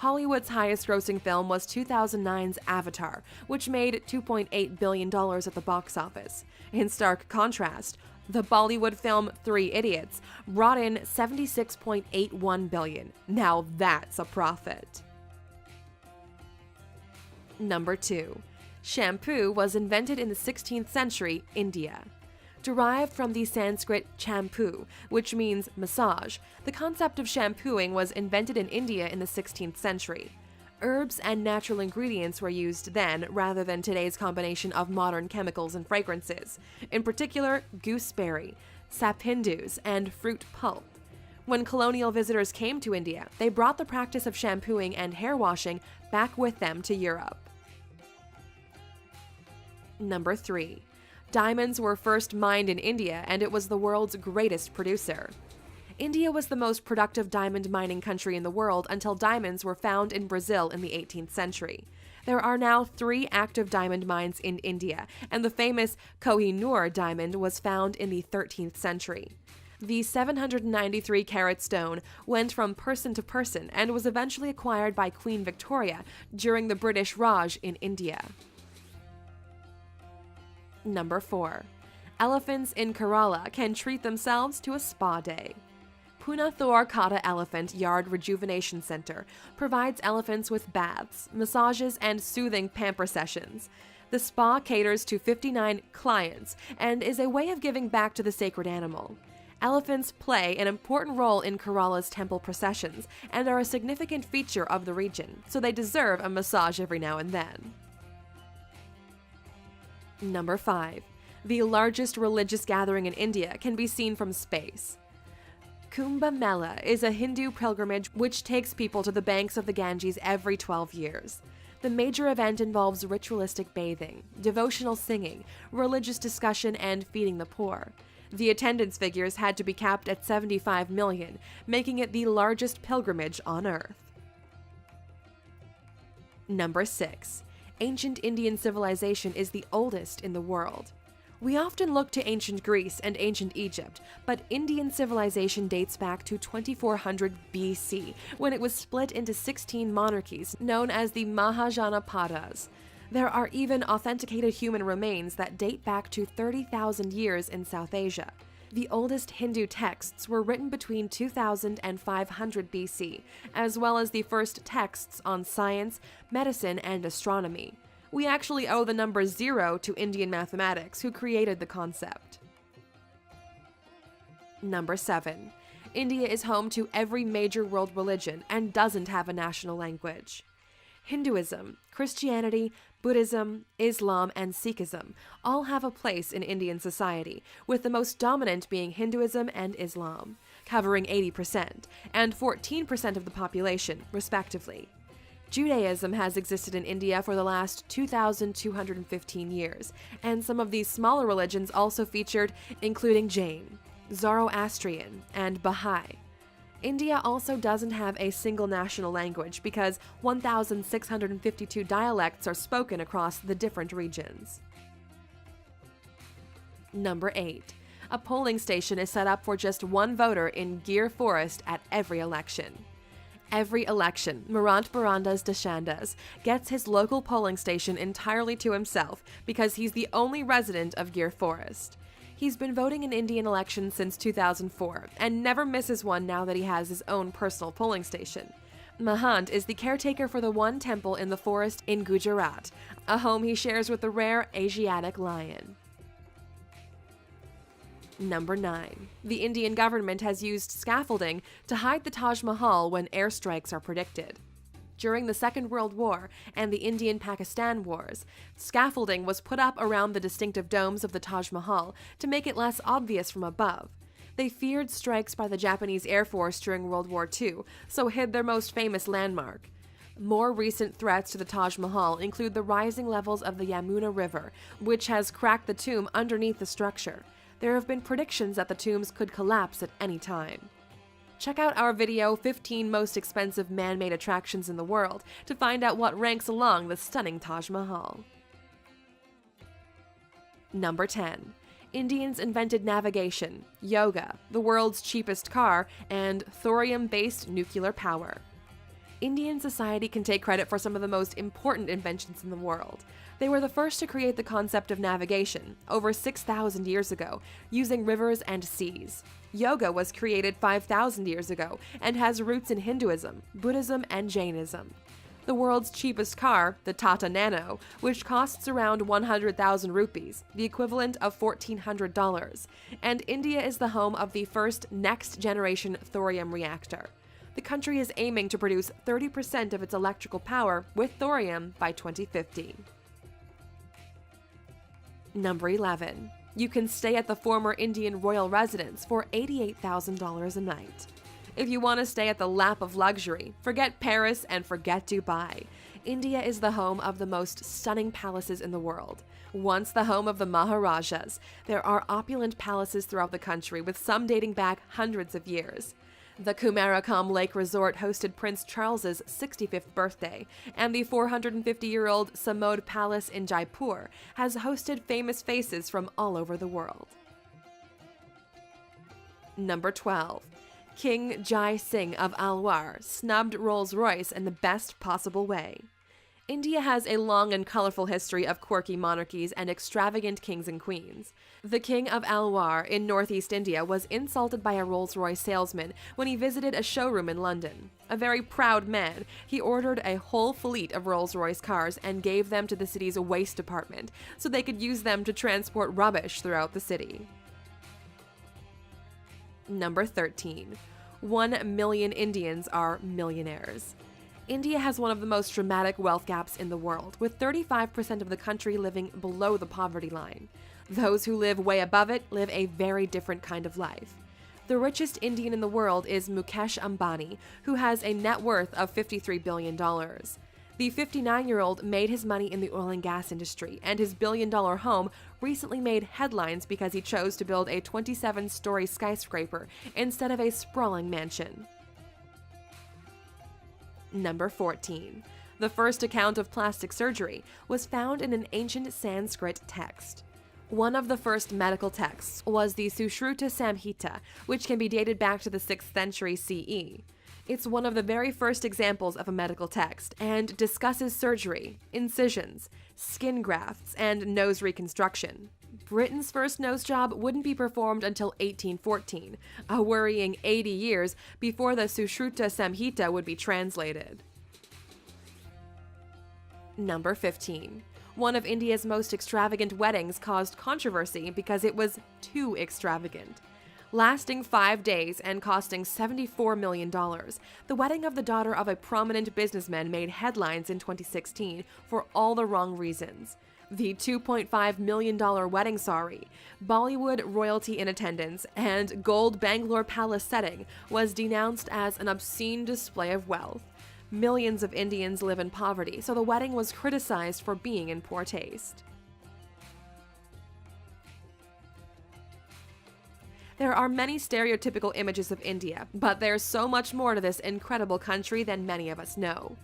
Hollywood's highest-grossing film was 2009's Avatar, which made $2.8 billion at the box office. In stark contrast, the Bollywood film Three Idiots brought in $76.81 billion. Now that's a profit. Number 2. Shampoo was invented in the 16th century, India. Derived from the Sanskrit champu, which means massage, the concept of shampooing was invented in India in the 16th century. Herbs and natural ingredients were used then rather than today's combination of modern chemicals and fragrances, in particular gooseberry, sapindus, and fruit pulp. When colonial visitors came to India, they brought the practice of shampooing and hair washing back with them to Europe. Number 3. Diamonds were first mined in India, and it was the world's greatest producer. India was the most productive diamond mining country in the world until diamonds were found in Brazil in the 18th century. There are now 3 active diamond mines in India, and the famous Kohinoor diamond was found in the 13th century. The 793-carat stone went from person to person and was eventually acquired by Queen Victoria during the British Raj in India. Number 4. Elephants in Kerala can treat themselves to a spa day. Punathur Kata Elephant Yard Rejuvenation Center provides elephants with baths, massages, and soothing pamper sessions. The spa caters to 59 clients and is a way of giving back to the sacred animal. Elephants play an important role in Kerala's temple processions and are a significant feature of the region, so they deserve a massage every now and then. Number 5. The largest religious gathering in India can be seen from space. Kumbh Mela is a Hindu pilgrimage which takes people to the banks of the Ganges every 12 years. The major event involves ritualistic bathing, devotional singing, religious discussion, and feeding the poor. The attendance figures had to be capped at 75 million, making it the largest pilgrimage on Earth. Number 6. Ancient Indian civilization is the oldest in the world. We often look to ancient Greece and ancient Egypt, but Indian civilization dates back to 2400 BC, when it was split into 16 monarchies known as the Mahajanapadas. There are even authenticated human remains that date back to 30,000 years in South Asia. The oldest Hindu texts were written between 2000 and 500 BC, as well as the first texts on science, medicine, and astronomy. We actually owe the number 0 to Indian mathematics, who created the concept. Number 7. India is home to every major world religion and doesn't have a national language. Hinduism, Christianity, Buddhism, Islam, and Sikhism all have a place in Indian society, with the most dominant being Hinduism and Islam, covering 80% and 14% of the population, respectively. Judaism has existed in India for the last 2,215 years, and some of these smaller religions also featured, including Jain, Zoroastrian, and Baha'i. India also doesn't have a single national language because 1,652 dialects are spoken across the different regions. Number 8. A polling station is set up for just one voter in Gir Forest at every election. Every election, Marant Barandas Dashandas gets his local polling station entirely to himself because he's the only resident of Gir Forest. He's been voting in Indian elections since 2004 and never misses one now that he has his own personal polling station. Mahant is the caretaker for the one temple in the forest in Gujarat, a home he shares with the rare Asiatic lion. Number 9. The Indian government has used scaffolding to hide the Taj Mahal when airstrikes are predicted. During the Second World War and the Indian-Pakistan Wars, scaffolding was put up around the distinctive domes of the Taj Mahal to make it less obvious from above. They feared strikes by the Japanese Air Force during World War II, so hid their most famous landmark. More recent threats to the Taj Mahal include the rising levels of the Yamuna River, which has cracked the tomb underneath the structure. There have been predictions that the tombs could collapse at any time. Check out our video, 15 Most Expensive Man-Made Attractions in the World, to find out what ranks along the stunning Taj Mahal. Number 10. Indians invented navigation, yoga, the world's cheapest car, and thorium-based nuclear power. Indian society can take credit for some of the most important inventions in the world. They were the first to create the concept of navigation, over 6,000 years ago, using rivers and seas. Yoga was created 5,000 years ago and has roots in Hinduism, Buddhism, and Jainism. The world's cheapest car, the Tata Nano, which costs around 100,000 rupees, the equivalent of $1,400, and India is the home of the first next-generation thorium reactor. The country is aiming to produce 30% of its electrical power with thorium by 2050. Number 11. You can stay at the former Indian royal residence for $88,000 a night. If you want to stay at the lap of luxury, forget Paris and forget Dubai. India is the home of the most stunning palaces in the world. Once the home of the Maharajas, there are opulent palaces throughout the country, with some dating back hundreds of years. The Kumarakam Lake Resort hosted Prince Charles's 65th birthday, and the 450-year-old Samod Palace in Jaipur has hosted famous faces from all over the world. Number 12. King Jai Singh of Alwar snubbed Rolls-Royce in the best possible way. India has a long and colorful history of quirky monarchies and extravagant kings and queens. The King of Alwar in northeast India was insulted by a Rolls-Royce salesman when he visited a showroom in London. A very proud man, he ordered a whole fleet of Rolls-Royce cars and gave them to the city's waste department so they could use them to transport rubbish throughout the city. Number 13. 1 million Indians are millionaires. India has one of the most dramatic wealth gaps in the world, with 35% of the country living below the poverty line. Those who live way above it live a very different kind of life. The richest Indian in the world is Mukesh Ambani, who has a net worth of $53 billion. The 59-year-old made his money in the oil and gas industry, and his billion-dollar home recently made headlines because he chose to build a 27-story skyscraper instead of a sprawling mansion. Number 14. The first account of plastic surgery was found in an ancient Sanskrit text. One of the first medical texts was the Sushruta Samhita, which can be dated back to the 6th century CE. It's one of the very first examples of a medical text and discusses surgery, incisions, skin grafts, and nose reconstruction. Britain's first nose job wouldn't be performed until 1814, a worrying 80 years before the Sushruta Samhita would be translated. Number 15. One of India's most extravagant weddings caused controversy because it was too extravagant. Lasting 5 days and costing $74 million, the wedding of the daughter of a prominent businessman made headlines in 2016 for all the wrong reasons. The $2.5 million wedding sari, Bollywood royalty in attendance, and gold Bangalore Palace setting was denounced as an obscene display of wealth. Millions of Indians live in poverty, so the wedding was criticized for being in poor taste. There are many stereotypical images of India, but there's so much more to this incredible country than many of us know.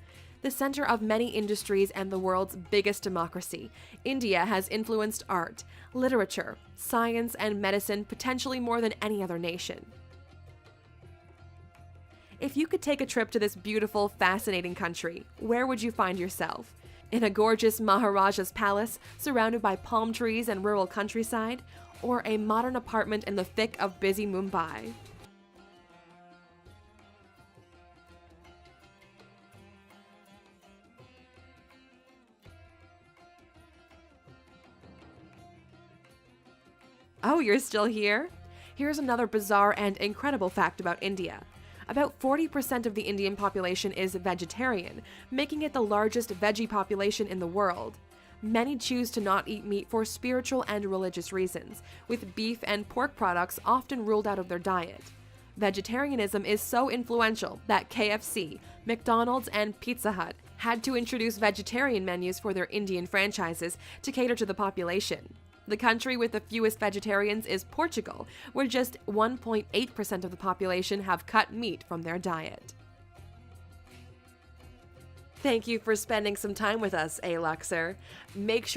The center of many industries and the world's biggest democracy, India has influenced art, literature, science, and medicine potentially more than any other nation. If you could take a trip to this beautiful, fascinating country, where would you find yourself? In a gorgeous Maharaja's palace surrounded by palm trees and rural countryside, or a modern apartment in the thick of busy Mumbai? Oh, you're still here? Here's another bizarre and incredible fact about India. About 40% of the Indian population is vegetarian, making it the largest veggie population in the world. Many choose to not eat meat for spiritual and religious reasons, with beef and pork products often ruled out of their diet. Vegetarianism is so influential that KFC, McDonald's, and Pizza Hut had to introduce vegetarian menus for their Indian franchises to cater to the population. The country with the fewest vegetarians is Portugal, where just 1.8% of the population have cut meat from their diet. Thank you for spending some time with us, Aluxer. Make sure